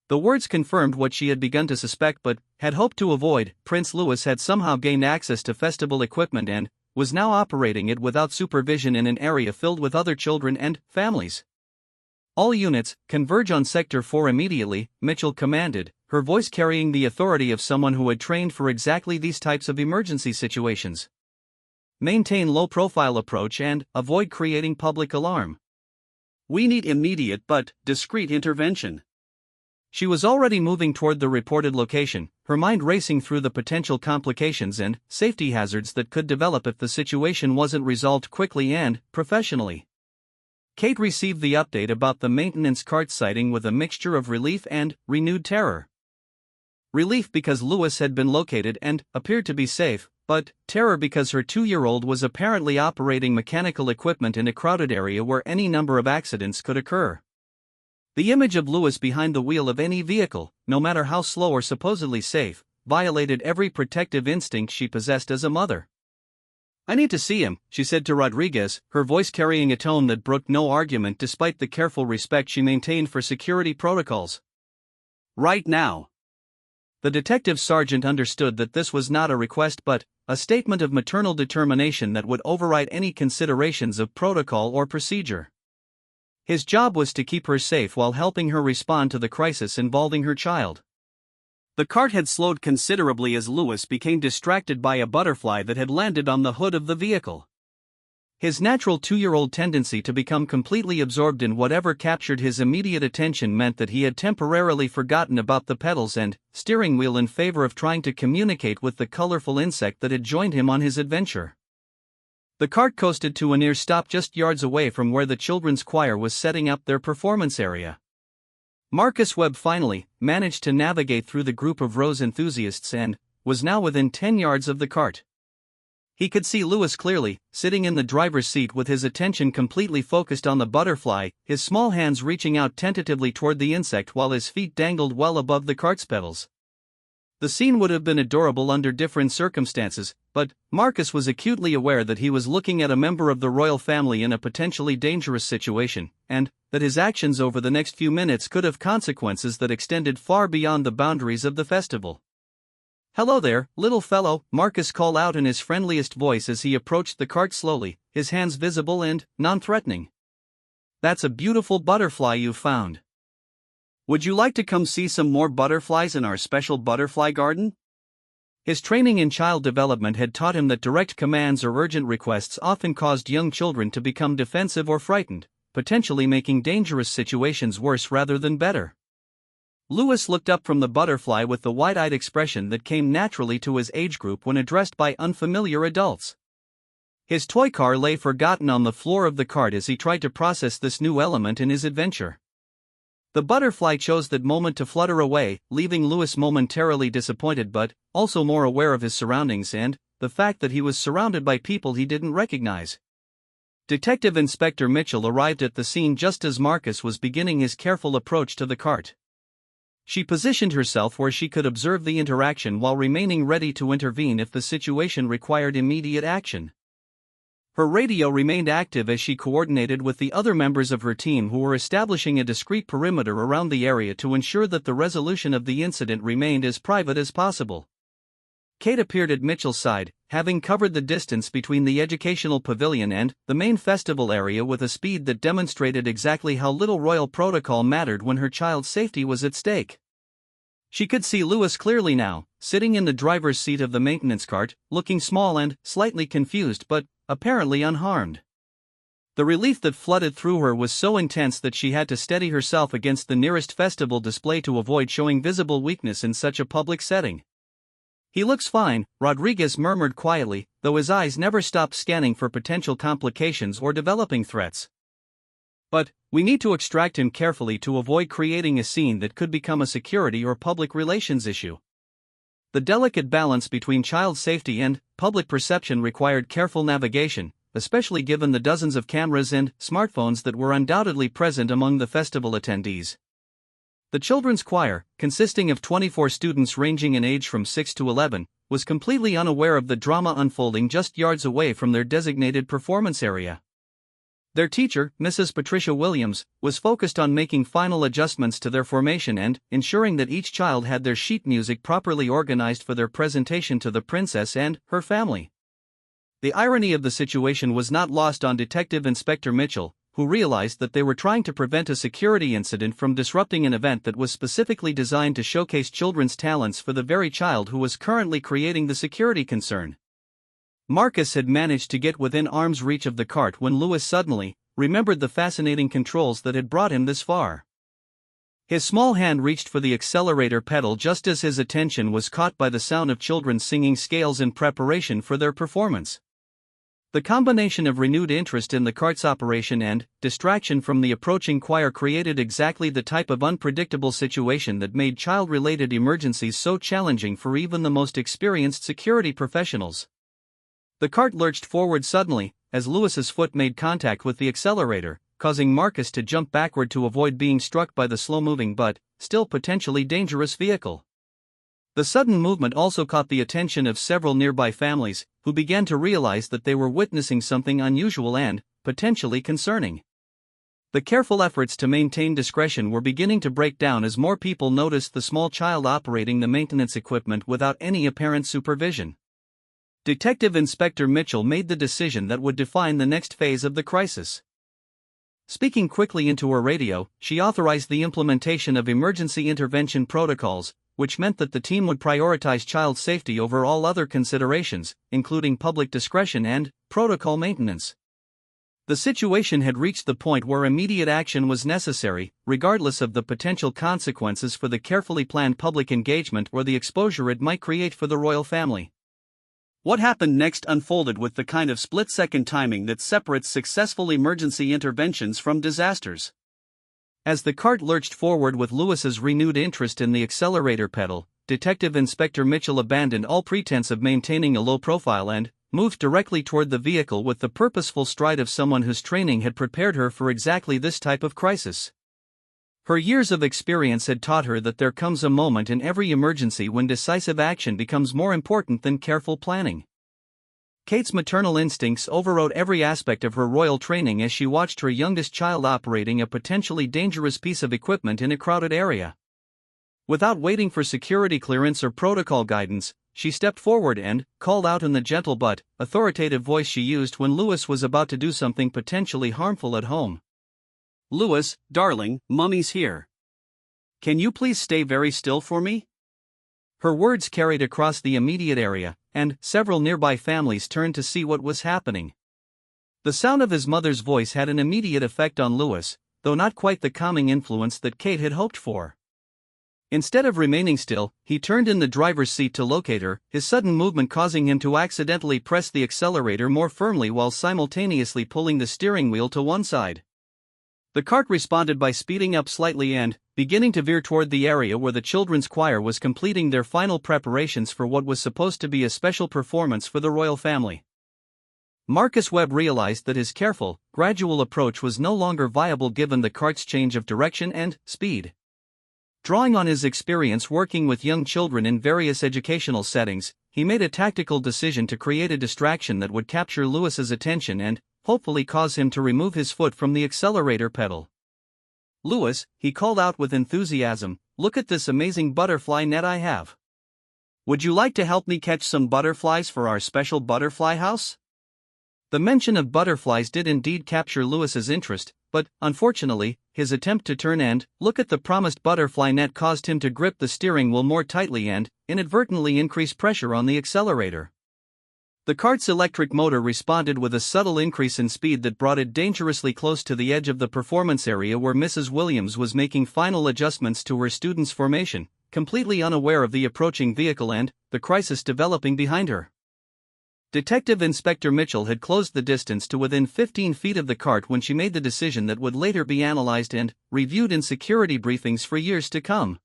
The words confirmed what she had begun to suspect but had hoped to avoid. Prince Louis had somehow gained access to festival equipment and was now operating it without supervision in an area filled with other children and families. "All units, converge on Sector 4 immediately," Mitchell commanded, her voice carrying the authority of someone who had trained for exactly these types of emergency situations. "Maintain low-profile approach and avoid creating public alarm." We need immediate but discreet intervention. She was already moving toward the reported location, her mind racing through the potential complications and safety hazards that could develop if the situation wasn't resolved quickly and professionally. Kate received the update about the maintenance cart sighting with a mixture of relief and renewed terror. Relief because Lewis had been located and appeared to be safe, but terror because her 2-year-old was apparently operating mechanical equipment in a crowded area where any number of accidents could occur. The image of Lewis behind the wheel of any vehicle, no matter how slow or supposedly safe, violated every protective instinct she possessed as a mother. "I need to see him," she said to Rodriguez, her voice carrying a tone that brooked no argument despite the careful respect she maintained for security protocols. "Right now." The detective sergeant understood that this was not a request but a statement of maternal determination that would override any considerations of protocol or procedure. His job was to keep her safe while helping her respond to the crisis involving her child. The cart had slowed considerably as Lewis became distracted by a butterfly that had landed on the hood of the vehicle. His natural 2-year-old tendency to become completely absorbed in whatever captured his immediate attention meant that he had temporarily forgotten about the pedals and steering wheel in favor of trying to communicate with the colorful insect that had joined him on his adventure. The cart coasted to a near stop just yards away from where the children's choir was setting up their performance area. Marcus Webb finally managed to navigate through the group of Rose enthusiasts and was now within 10 yards of the cart. He could see Lewis clearly, sitting in the driver's seat with his attention completely focused on the butterfly, his small hands reaching out tentatively toward the insect while his feet dangled well above the cart's pedals. The scene would have been adorable under different circumstances, but Marcus was acutely aware that he was looking at a member of the royal family in a potentially dangerous situation, and that his actions over the next few minutes could have consequences that extended far beyond the boundaries of the festival. "Hello there, little fellow," Marcus called out in his friendliest voice as he approached the cart slowly, his hands visible and non-threatening. "That's a beautiful butterfly you found. Would you like to come see some more butterflies in our special butterfly garden?" His training in child development had taught him that direct commands or urgent requests often caused young children to become defensive or frightened, potentially making dangerous situations worse rather than better. Lewis looked up from the butterfly with the wide-eyed expression that came naturally to his age group when addressed by unfamiliar adults. His toy car lay forgotten on the floor of the cart as he tried to process this new element in his adventure. The butterfly chose that moment to flutter away, leaving Lewis momentarily disappointed but also more aware of his surroundings and the fact that he was surrounded by people he didn't recognize. Detective Inspector Mitchell arrived at the scene just as Marcus was beginning his careful approach to the cart. She positioned herself where she could observe the interaction while remaining ready to intervene if the situation required immediate action. Her radio remained active as she coordinated with the other members of her team who were establishing a discreet perimeter around the area to ensure that the resolution of the incident remained as private as possible. Kate appeared at Mitchell's side, having covered the distance between the educational pavilion and the main festival area with a speed that demonstrated exactly how little royal protocol mattered when her child's safety was at stake. She could see Lewis clearly now, sitting in the driver's seat of the maintenance cart, looking small and slightly confused but apparently unharmed. The relief that flooded through her was so intense that she had to steady herself against the nearest festival display to avoid showing visible weakness in such a public setting. "He looks fine," Rodriguez murmured quietly, though his eyes never stopped scanning for potential complications or developing threats. "But we need to extract him carefully to avoid creating a scene that could become a security or public relations issue." The delicate balance between child safety and public perception required careful navigation, especially given the dozens of cameras and smartphones that were undoubtedly present among the festival attendees. The children's choir, consisting of 24 students ranging in age from 6 to 11, was completely unaware of the drama unfolding just yards away from their designated performance area. Their teacher, Mrs. Patricia Williams, was focused on making final adjustments to their formation and ensuring that each child had their sheet music properly organized for their presentation to the princess and her family. The irony of the situation was not lost on Detective Inspector Mitchell, who realized that they were trying to prevent a security incident from disrupting an event that was specifically designed to showcase children's talents for the very child who was currently creating the security concern. Marcus had managed to get within arm's reach of the cart when Lewis suddenly remembered the fascinating controls that had brought him this far. His small hand reached for the accelerator pedal just as his attention was caught by the sound of children singing scales in preparation for their performance. The combination of renewed interest in the cart's operation and distraction from the approaching choir created exactly the type of unpredictable situation that made child-related emergencies so challenging for even the most experienced security professionals. The cart lurched forward suddenly, as Lewis's foot made contact with the accelerator, causing Marcus to jump backward to avoid being struck by the slow-moving but still potentially dangerous vehicle. The sudden movement also caught the attention of several nearby families, who began to realize that they were witnessing something unusual and potentially concerning. The careful efforts to maintain discretion were beginning to break down as more people noticed the small child operating the maintenance equipment without any apparent supervision. Detective Inspector Mitchell made the decision that would define the next phase of the crisis. Speaking quickly into her radio, she authorized the implementation of emergency intervention protocols, which meant that the team would prioritize child safety over all other considerations, including public discretion and protocol maintenance. The situation had reached the point where immediate action was necessary, regardless of the potential consequences for the carefully planned public engagement or the exposure it might create for the royal family. What happened next unfolded with the kind of split-second timing that separates successful emergency interventions from disasters. As the cart lurched forward with Lewis's renewed interest in the accelerator pedal, Detective Inspector Mitchell abandoned all pretense of maintaining a low profile and moved directly toward the vehicle with the purposeful stride of someone whose training had prepared her for exactly this type of crisis. Her years of experience had taught her that there comes a moment in every emergency when decisive action becomes more important than careful planning. Kate's maternal instincts overrode every aspect of her royal training as she watched her youngest child operating a potentially dangerous piece of equipment in a crowded area. Without waiting for security clearance or protocol guidance, she stepped forward and called out in the gentle but authoritative voice she used when Lewis was about to do something potentially harmful at home. "Lewis, darling, Mummy's here. Can you please stay very still for me?" Her words carried across the immediate area, and several nearby families turned to see what was happening. The sound of his mother's voice had an immediate effect on Lewis, though not quite the calming influence that Kate had hoped for. Instead of remaining still, he turned in the driver's seat to locate her, his sudden movement causing him to accidentally press the accelerator more firmly while simultaneously pulling the steering wheel to one side. The cart responded by speeding up slightly and beginning to veer toward the area where the children's choir was completing their final preparations for what was supposed to be a special performance for the royal family. Marcus Webb realized that his careful, gradual approach was no longer viable given the cart's change of direction and speed. Drawing on his experience working with young children in various educational settings, he made a tactical decision to create a distraction that would capture Lewis's attention and hopefully cause him to remove his foot from the accelerator pedal. "Lewis," he called out with enthusiasm, "look at this amazing butterfly net I have. Would you like to help me catch some butterflies for our special butterfly house?" The mention of butterflies did indeed capture Lewis's interest, but, unfortunately, his attempt to turn and look at the promised butterfly net caused him to grip the steering wheel more tightly and inadvertently increase pressure on the accelerator. The cart's electric motor responded with a subtle increase in speed that brought it dangerously close to the edge of the performance area where Mrs. Williams was making final adjustments to her students' formation, completely unaware of the approaching vehicle and the crisis developing behind her. Detective Inspector Mitchell had closed the distance to within 15 feet of the cart when she made the decision that would later be analyzed and reviewed in security briefings for years to come.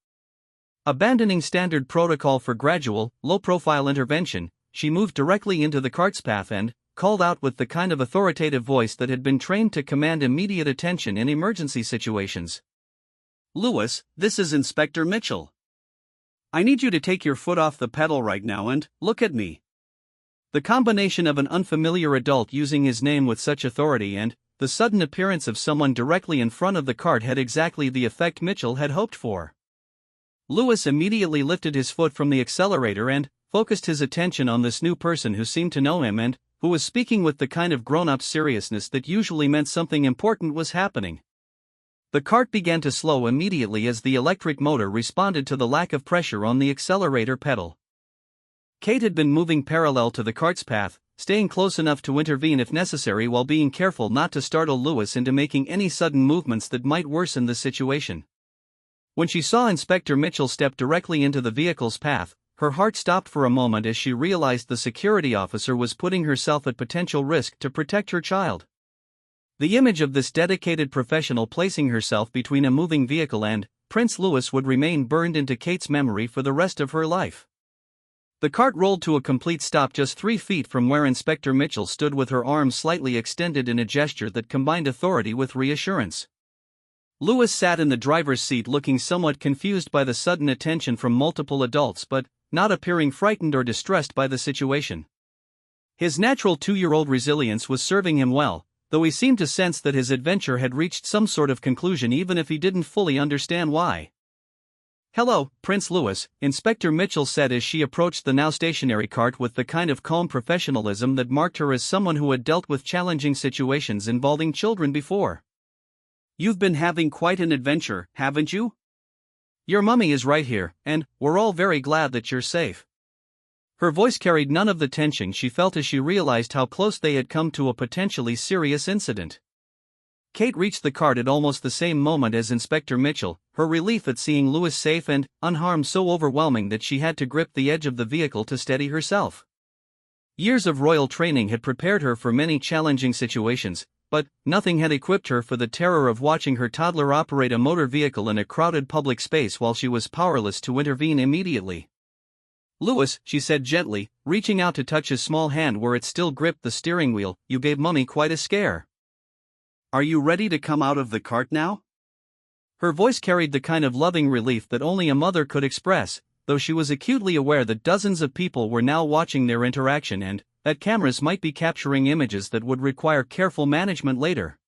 Abandoning standard protocol for gradual, low-profile intervention, she moved directly into the cart's path and called out with the kind of authoritative voice that had been trained to command immediate attention in emergency situations. "Lewis, this is Inspector Mitchell. I need you to take your foot off the pedal right now and look at me." The combination of an unfamiliar adult using his name with such authority and the sudden appearance of someone directly in front of the cart had exactly the effect Mitchell had hoped for. Lewis immediately lifted his foot from the accelerator and focused his attention on this new person who seemed to know him and who was speaking with the kind of grown-up seriousness that usually meant something important was happening. The cart began to slow immediately as the electric motor responded to the lack of pressure on the accelerator pedal. Kate had been moving parallel to the cart's path, staying close enough to intervene if necessary while being careful not to startle Lewis into making any sudden movements that might worsen the situation. When she saw Inspector Mitchell step directly into the vehicle's path, her heart stopped for a moment as she realized the security officer was putting herself at potential risk to protect her child. The image of this dedicated professional placing herself between a moving vehicle and Prince Louis would remain burned into Kate's memory for the rest of her life. The cart rolled to a complete stop just 3 feet from where Inspector Mitchell stood with her arms slightly extended in a gesture that combined authority with reassurance. Louis sat in the driver's seat looking somewhat confused by the sudden attention from multiple adults but not appearing frightened or distressed by the situation. His natural 2-year-old resilience was serving him well, though he seemed to sense that his adventure had reached some sort of conclusion even if he didn't fully understand why. "Hello, Prince Louis," Inspector Mitchell said as she approached the now stationary cart with the kind of calm professionalism that marked her as someone who had dealt with challenging situations involving children before. "You've been having quite an adventure, haven't you? Your mummy is right here, and we're all very glad that you're safe." Her voice carried none of the tension she felt as she realized how close they had come to a potentially serious incident. Kate reached the cart at almost the same moment as Inspector Mitchell, her relief at seeing Louis safe and unharmed so overwhelming that she had to grip the edge of the vehicle to steady herself. Years of royal training had prepared her for many challenging situations, but nothing had equipped her for the terror of watching her toddler operate a motor vehicle in a crowded public space while she was powerless to intervene immediately. "Louis," she said gently, reaching out to touch his small hand where it still gripped the steering wheel, "you gave Mummy quite a scare. Are you ready to come out of the cart now?" Her voice carried the kind of loving relief that only a mother could express, though she was acutely aware that dozens of people were now watching their interaction and that cameras might be capturing images that would require careful management later.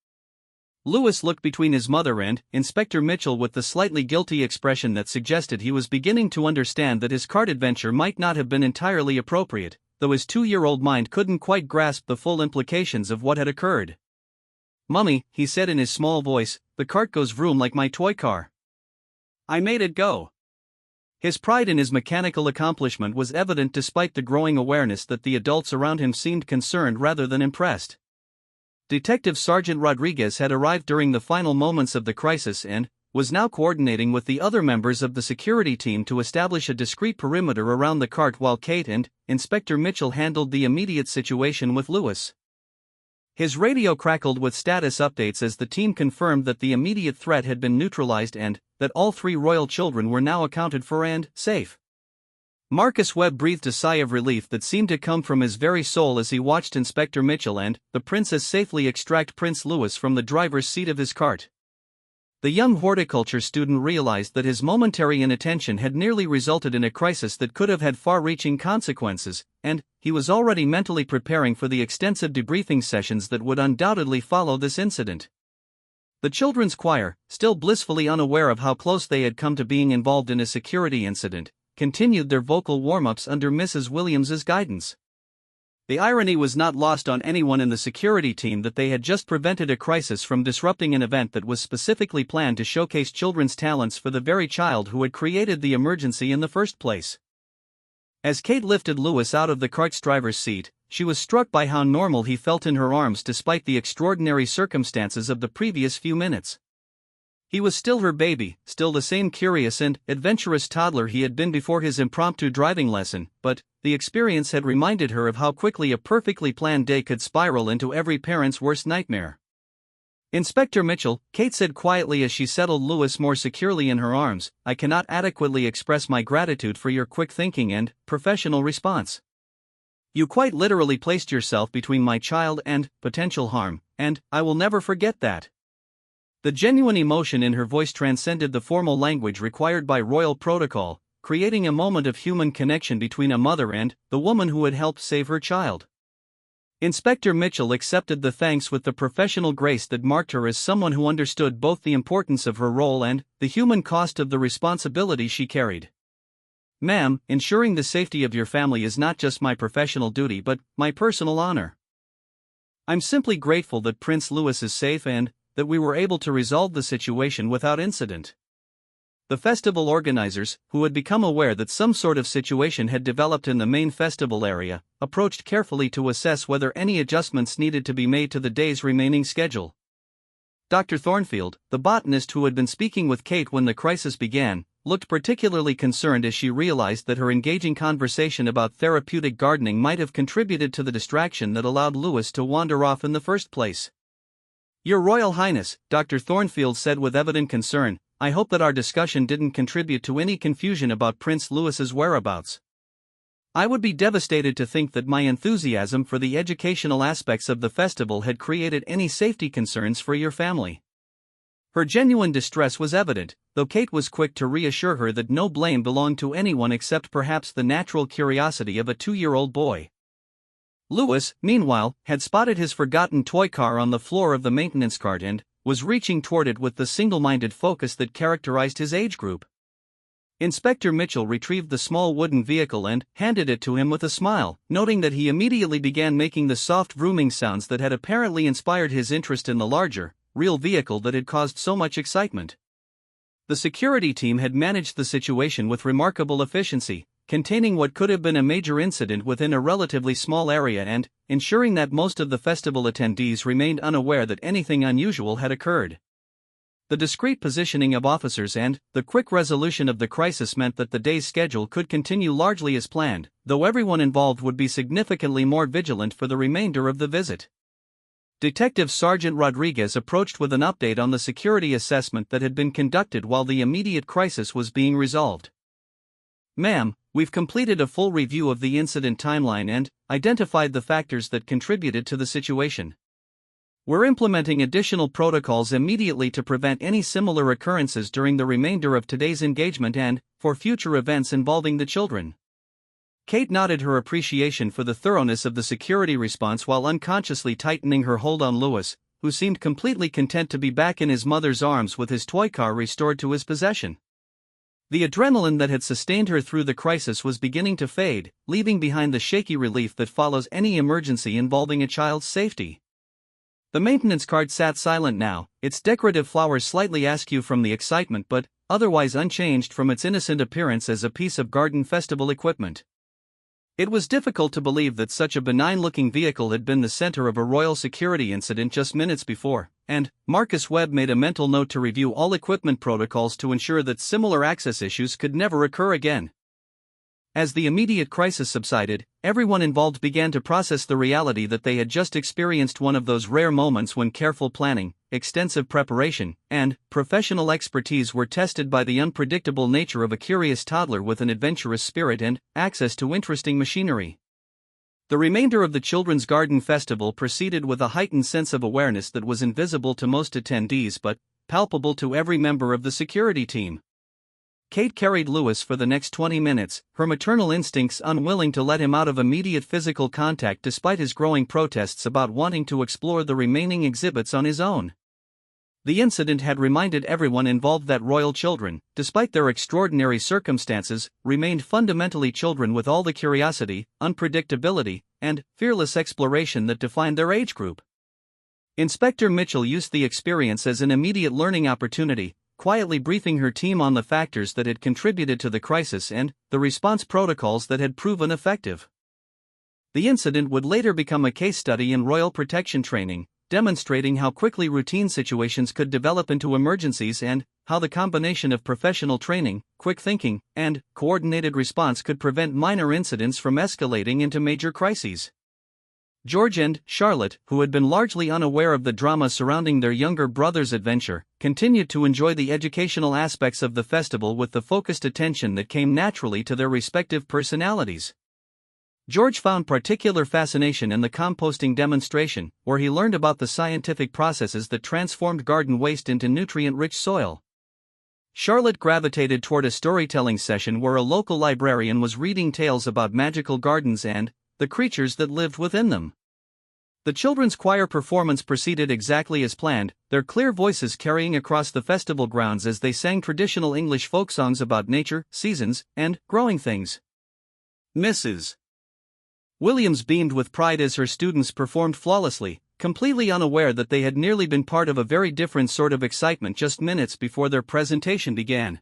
Louis looked between his mother and Inspector Mitchell with the slightly guilty expression that suggested he was beginning to understand that his cart adventure might not have been entirely appropriate, though his 2-year-old mind couldn't quite grasp the full implications of what had occurred. "Mummy," he said in his small voice, "the cart goes vroom like my toy car. I made it go." His pride in his mechanical accomplishment was evident despite the growing awareness that the adults around him seemed concerned rather than impressed. Detective Sergeant Rodriguez had arrived during the final moments of the crisis and was now coordinating with the other members of the security team to establish a discreet perimeter around the cart while Kate and Inspector Mitchell handled the immediate situation with Louis. His radio crackled with status updates as the team confirmed that the immediate threat had been neutralized and that all 3 royal children were now accounted for and safe. Marcus Webb breathed a sigh of relief that seemed to come from his very soul as he watched Inspector Mitchell and the princess safely extract Prince Louis from the driver's seat of his cart. The young horticulture student realized that his momentary inattention had nearly resulted in a crisis that could have had far-reaching consequences, and he was already mentally preparing for the extensive debriefing sessions that would undoubtedly follow this incident. The children's choir, still blissfully unaware of how close they had come to being involved in a security incident, continued their vocal warm-ups under Mrs. Williams's guidance. The irony was not lost on anyone in the security team that they had just prevented a crisis from disrupting an event that was specifically planned to showcase children's talents for the very child who had created the emergency in the first place. As Kate lifted Louis out of the cart's driver's seat, she was struck by how normal he felt in her arms despite the extraordinary circumstances of the previous few minutes. He was still her baby, still the same curious and adventurous toddler he had been before his impromptu driving lesson, but the experience had reminded her of how quickly a perfectly planned day could spiral into every parent's worst nightmare. "Inspector Mitchell," Kate said quietly as she settled Louis more securely in her arms, "I cannot adequately express my gratitude for your quick thinking and professional response. You quite literally placed yourself between my child and potential harm, and I will never forget that." The genuine emotion in her voice transcended the formal language required by royal protocol, creating a moment of human connection between a mother and the woman who had helped save her child. Inspector Mitchell accepted the thanks with the professional grace that marked her as someone who understood both the importance of her role and the human cost of the responsibility she carried. "Ma'am, ensuring the safety of your family is not just my professional duty but my personal honor. I'm simply grateful that Prince Louis is safe and that we were able to resolve the situation without incident." the festival organizers, who had become aware that some sort of situation had developed in the main festival area, approached carefully to assess whether any adjustments needed to be made to the day's remaining schedule. Dr. Thornfield, the botanist who had been speaking with Kate when the crisis began, looked particularly concerned as she realized that her engaging conversation about therapeutic gardening might have contributed to the distraction that allowed Lewis to wander off in the first place. "Your Royal Highness," Dr. Thornfield said with evident concern, "I hope that our discussion didn't contribute to any confusion about Prince Louis's whereabouts. I would be devastated to think that my enthusiasm for the educational aspects of the festival had created any safety concerns for your family." Her genuine distress was evident, though Kate was quick to reassure her that no blame belonged to anyone except perhaps the natural curiosity of a 2-year-old boy. Louis, meanwhile, had spotted his forgotten toy car on the floor of the maintenance cart and was reaching toward it with the single-minded focus that characterized his age group. Inspector Mitchell retrieved the small wooden vehicle and handed it to him with a smile, noting that he immediately began making the soft vrooming sounds that had apparently inspired his interest in the larger, real vehicle that had caused so much excitement. The security team had managed the situation with remarkable efficiency, containing what could have been a major incident within a relatively small area and ensuring that most of the festival attendees remained unaware that anything unusual had occurred. The discreet positioning of officers and the quick resolution of the crisis meant that the day's schedule could continue largely as planned, though everyone involved would be significantly more vigilant for the remainder of the visit. Detective Sergeant Rodriguez approached with an update on the security assessment that had been conducted while the immediate crisis was being resolved. "Ma'am, we've completed a full review of the incident timeline and identified the factors that contributed to the situation. We're implementing additional protocols immediately to prevent any similar occurrences during the remainder of today's engagement and for future events involving the children." Kate nodded her appreciation for the thoroughness of the security response while unconsciously tightening her hold on Louis, who seemed completely content to be back in his mother's arms with his toy car restored to his possession. The adrenaline that had sustained her through the crisis was beginning to fade, leaving behind the shaky relief that follows any emergency involving a child's safety. The maintenance cart sat silent now, its decorative flowers slightly askew from the excitement but otherwise unchanged from its innocent appearance as a piece of garden festival equipment. It was difficult to believe that such a benign-looking vehicle had been the center of a royal security incident just minutes before, and Marcus Webb made a mental note to review all equipment protocols to ensure that similar access issues could never occur again. As the immediate crisis subsided, everyone involved began to process the reality that they had just experienced one of those rare moments when careful planning, extensive preparation, and professional expertise were tested by the unpredictable nature of a curious toddler with an adventurous spirit and access to interesting machinery. The remainder of the Children's Garden Festival proceeded with a heightened sense of awareness that was invisible to most attendees but palpable to every member of the security team. Kate carried Louis for the next 20 minutes, her maternal instincts unwilling to let him out of immediate physical contact despite his growing protests about wanting to explore the remaining exhibits on his own. The incident had reminded everyone involved that royal children, despite their extraordinary circumstances, remained fundamentally children with all the curiosity, unpredictability, and fearless exploration that defined their age group. Inspector Mitchell used the experience as an immediate learning opportunity, quietly briefing her team on the factors that had contributed to the crisis and the response protocols that had proven effective. The incident would later become a case study in royal protection training, demonstrating how quickly routine situations could develop into emergencies and how the combination of professional training, quick thinking, and coordinated response could prevent minor incidents from escalating into major crises. George and Charlotte, who had been largely unaware of the drama surrounding their younger brother's adventure, continued to enjoy the educational aspects of the festival with the focused attention that came naturally to their respective personalities. George found particular fascination in the composting demonstration, where he learned about the scientific processes that transformed garden waste into nutrient-rich soil. Charlotte gravitated toward a storytelling session where a local librarian was reading tales about magical gardens and the creatures that lived within them. The children's choir performance proceeded exactly as planned, their clear voices carrying across the festival grounds as they sang traditional English folk songs about nature, seasons, and growing things. Mrs. Williams beamed with pride as her students performed flawlessly, completely unaware that they had nearly been part of a very different sort of excitement just minutes before their presentation began.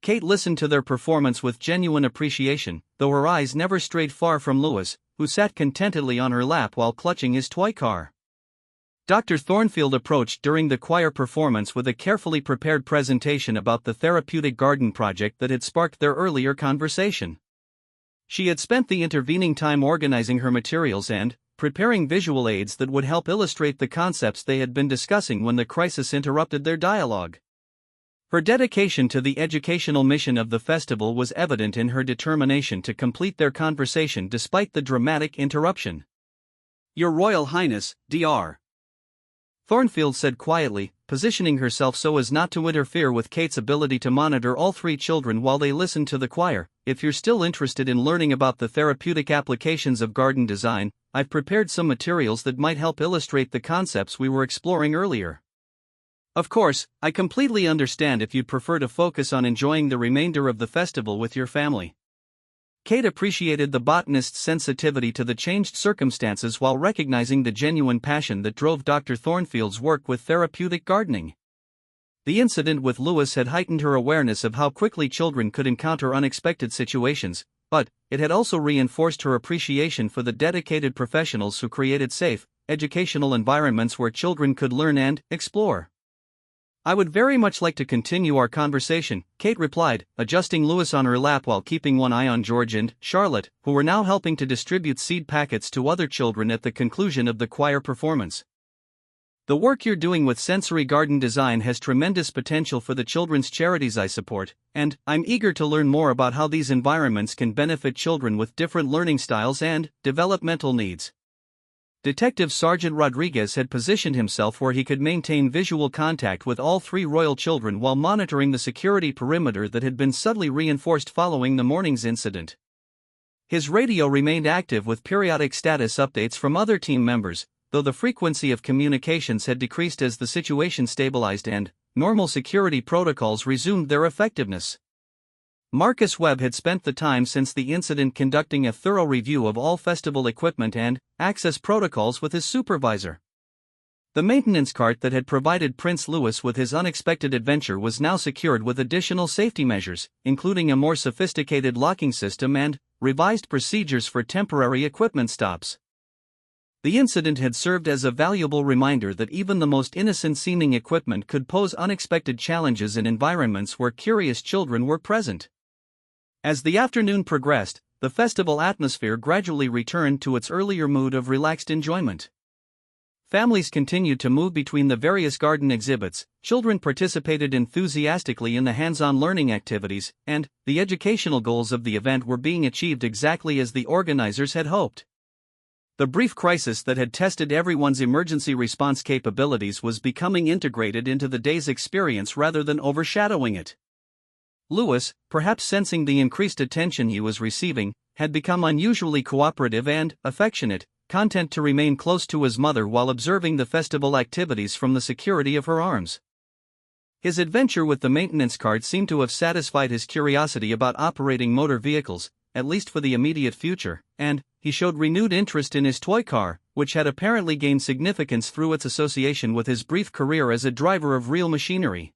Kate listened to their performance with genuine appreciation, though her eyes never strayed far from Lewis, who sat contentedly on her lap while clutching his toy car. Dr. Thornfield approached during the choir performance with a carefully prepared presentation about the therapeutic garden project that had sparked their earlier conversation. She had spent the intervening time organizing her materials and preparing visual aids that would help illustrate the concepts they had been discussing when the crisis interrupted their dialogue. Her dedication to the educational mission of the festival was evident in her determination to complete their conversation despite the dramatic interruption. "Your Royal Highness, Dr." Thornfield said quietly, positioning herself so as not to interfere with Kate's ability to monitor all three children while they listened to the choir. "If you're still interested in learning about the therapeutic applications of garden design, I've prepared some materials that might help illustrate the concepts we were exploring earlier. Of course, I completely understand if you'd prefer to focus on enjoying the remainder of the festival with your family." Kate appreciated the botanist's sensitivity to the changed circumstances while recognizing the genuine passion that drove Dr. Thornfield's work with therapeutic gardening. The incident with Lewis had heightened her awareness of how quickly children could encounter unexpected situations, but it had also reinforced her appreciation for the dedicated professionals who created safe, educational environments where children could learn and explore. "I would very much like to continue our conversation," Kate replied, adjusting Lewis on her lap while keeping one eye on George and Charlotte, who were now helping to distribute seed packets to other children at the conclusion of the choir performance. "The work you're doing with sensory garden design has tremendous potential for the children's charities I support, and I'm eager to learn more about how these environments can benefit children with different learning styles and developmental needs." Detective Sergeant Rodriguez had positioned himself where he could maintain visual contact with all three royal children while monitoring the security perimeter that had been subtly reinforced following the morning's incident. His radio remained active with periodic status updates from other team members, though the frequency of communications had decreased as the situation stabilized and normal security protocols resumed their effectiveness. Marcus Webb had spent the time since the incident conducting a thorough review of all festival equipment and access protocols with his supervisor. The maintenance cart that had provided Prince Louis with his unexpected adventure was now secured with additional safety measures, including a more sophisticated locking system and revised procedures for temporary equipment stops. The incident had served as a valuable reminder that even the most innocent-seeming equipment could pose unexpected challenges in environments where curious children were present. As the afternoon progressed, the festival atmosphere gradually returned to its earlier mood of relaxed enjoyment. Families continued to move between the various garden exhibits, children participated enthusiastically in the hands-on learning activities, and the educational goals of the event were being achieved exactly as the organizers had hoped. The brief crisis that had tested everyone's emergency response capabilities was becoming integrated into the day's experience rather than overshadowing it. Louis, perhaps sensing the increased attention he was receiving, had become unusually cooperative and affectionate, content to remain close to his mother while observing the festival activities from the security of her arms. His adventure with the maintenance cart seemed to have satisfied his curiosity about operating motor vehicles, at least for the immediate future, and he showed renewed interest in his toy car, which had apparently gained significance through its association with his brief career as a driver of real machinery.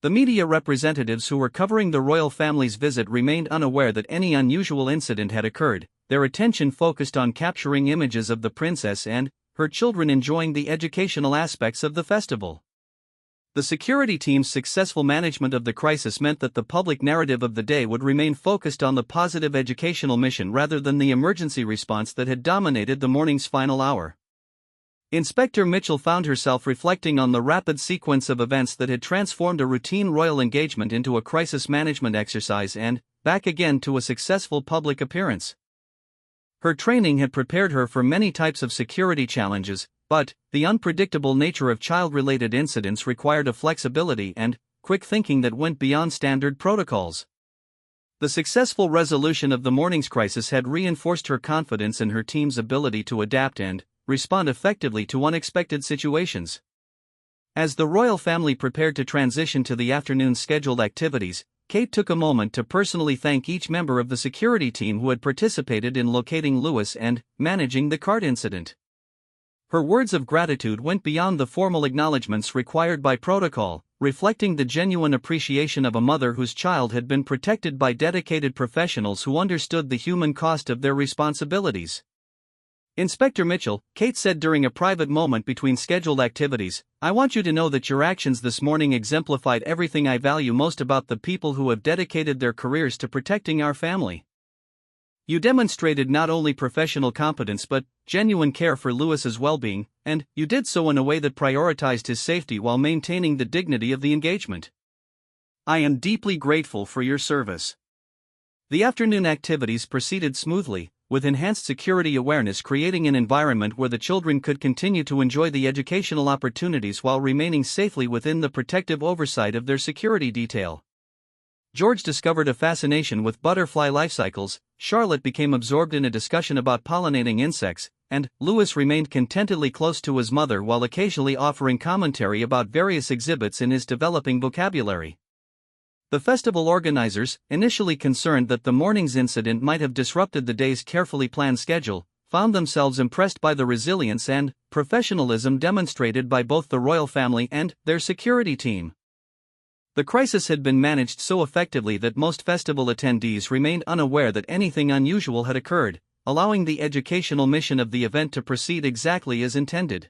The media representatives who were covering the royal family's visit remained unaware that any unusual incident had occurred, their attention focused on capturing images of the princess and her children enjoying the educational aspects of the festival. The security team's successful management of the crisis meant that the public narrative of the day would remain focused on the positive educational mission rather than the emergency response that had dominated the morning's final hour. Inspector Mitchell found herself reflecting on the rapid sequence of events that had transformed a routine royal engagement into a crisis management exercise and back again to a successful public appearance. Her training had prepared her for many types of security challenges, but the unpredictable nature of child-related incidents required a flexibility and quick thinking that went beyond standard protocols. The successful resolution of the morning's crisis had reinforced her confidence in her team's ability to adapt and respond effectively to unexpected situations. As the royal family prepared to transition to the afternoon's scheduled activities, Kate took a moment to personally thank each member of the security team who had participated in locating Louis and managing the cart incident. Her words of gratitude went beyond the formal acknowledgments required by protocol, reflecting the genuine appreciation of a mother whose child had been protected by dedicated professionals who understood the human cost of their responsibilities. Inspector Mitchell, Kate said during a private moment between scheduled activities, "I want you to know that your actions this morning exemplified everything I value most about the people who have dedicated their careers to protecting our family. You demonstrated not only professional competence but genuine care for Lewis's well-being, and you did so in a way that prioritized his safety while maintaining the dignity of the engagement. I am deeply grateful for your service." The afternoon activities proceeded smoothly, with enhanced security awareness creating an environment where the children could continue to enjoy the educational opportunities while remaining safely within the protective oversight of their security detail. George discovered a fascination with butterfly life cycles, Charlotte became absorbed in a discussion about pollinating insects, and Lewis remained contentedly close to his mother while occasionally offering commentary about various exhibits in his developing vocabulary. The festival organizers, initially concerned that the morning's incident might have disrupted the day's carefully planned schedule, found themselves impressed by the resilience and professionalism demonstrated by both the royal family and their security team. The crisis had been managed so effectively that most festival attendees remained unaware that anything unusual had occurred, allowing the educational mission of the event to proceed exactly as intended.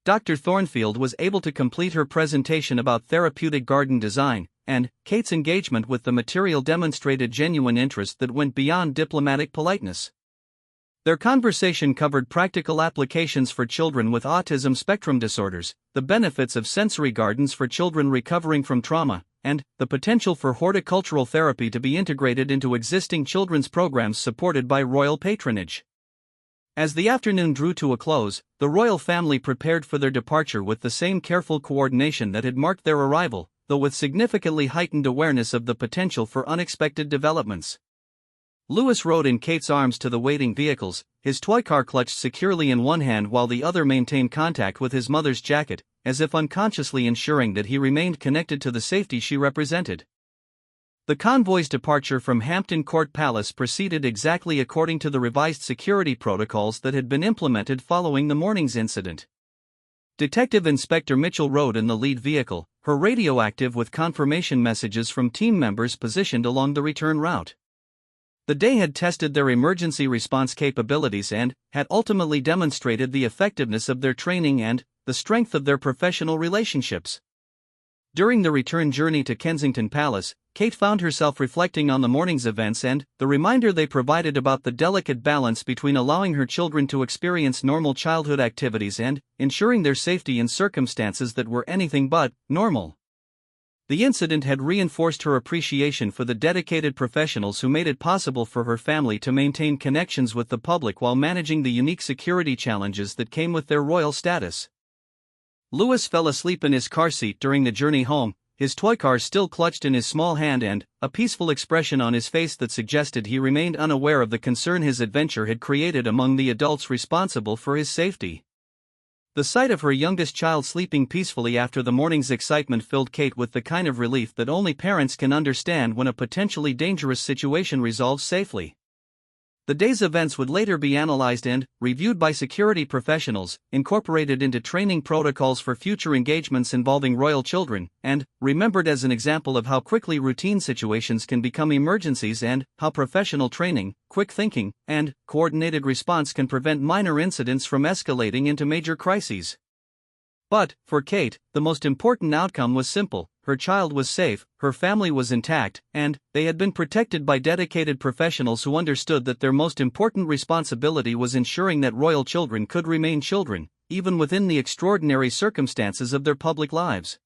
Dr. Thornfield was able to complete her presentation about therapeutic garden design, and Kate's engagement with the material demonstrated genuine interest that went beyond diplomatic politeness. Their conversation covered practical applications for children with autism spectrum disorders, the benefits of sensory gardens for children recovering from trauma, and the potential for horticultural therapy to be integrated into existing children's programs supported by royal patronage. As the afternoon drew to a close, the royal family prepared for their departure with the same careful coordination that had marked their arrival, though with significantly heightened awareness of the potential for unexpected developments. Lewis rode in Kate's arms to the waiting vehicles, his toy car clutched securely in one hand while the other maintained contact with his mother's jacket, as if unconsciously ensuring that he remained connected to the safety she represented. The convoy's departure from Hampton Court Palace proceeded exactly according to the revised security protocols that had been implemented following the morning's incident. Detective Inspector Mitchell rode in the lead vehicle, her radio active with confirmation messages from team members positioned along the return route. The day had tested their emergency response capabilities and had ultimately demonstrated the effectiveness of their training and the strength of their professional relationships. During the return journey to Kensington Palace, Kate found herself reflecting on the morning's events and the reminder they provided about the delicate balance between allowing her children to experience normal childhood activities and ensuring their safety in circumstances that were anything but normal. The incident had reinforced her appreciation for the dedicated professionals who made it possible for her family to maintain connections with the public while managing the unique security challenges that came with their royal status. Lewis fell asleep in his car seat during the journey home, his toy car still clutched in his small hand and a peaceful expression on his face that suggested he remained unaware of the concern his adventure had created among the adults responsible for his safety. The sight of her youngest child sleeping peacefully after the morning's excitement filled Kate with the kind of relief that only parents can understand when a potentially dangerous situation resolves safely. The day's events would later be analyzed and reviewed by security professionals, incorporated into training protocols for future engagements involving royal children, and remembered as an example of how quickly routine situations can become emergencies and how professional training, quick thinking, and coordinated response can prevent minor incidents from escalating into major crises. But, for Kate, the most important outcome was simple: her child was safe, her family was intact, and they had been protected by dedicated professionals who understood that their most important responsibility was ensuring that royal children could remain children, even within the extraordinary circumstances of their public lives.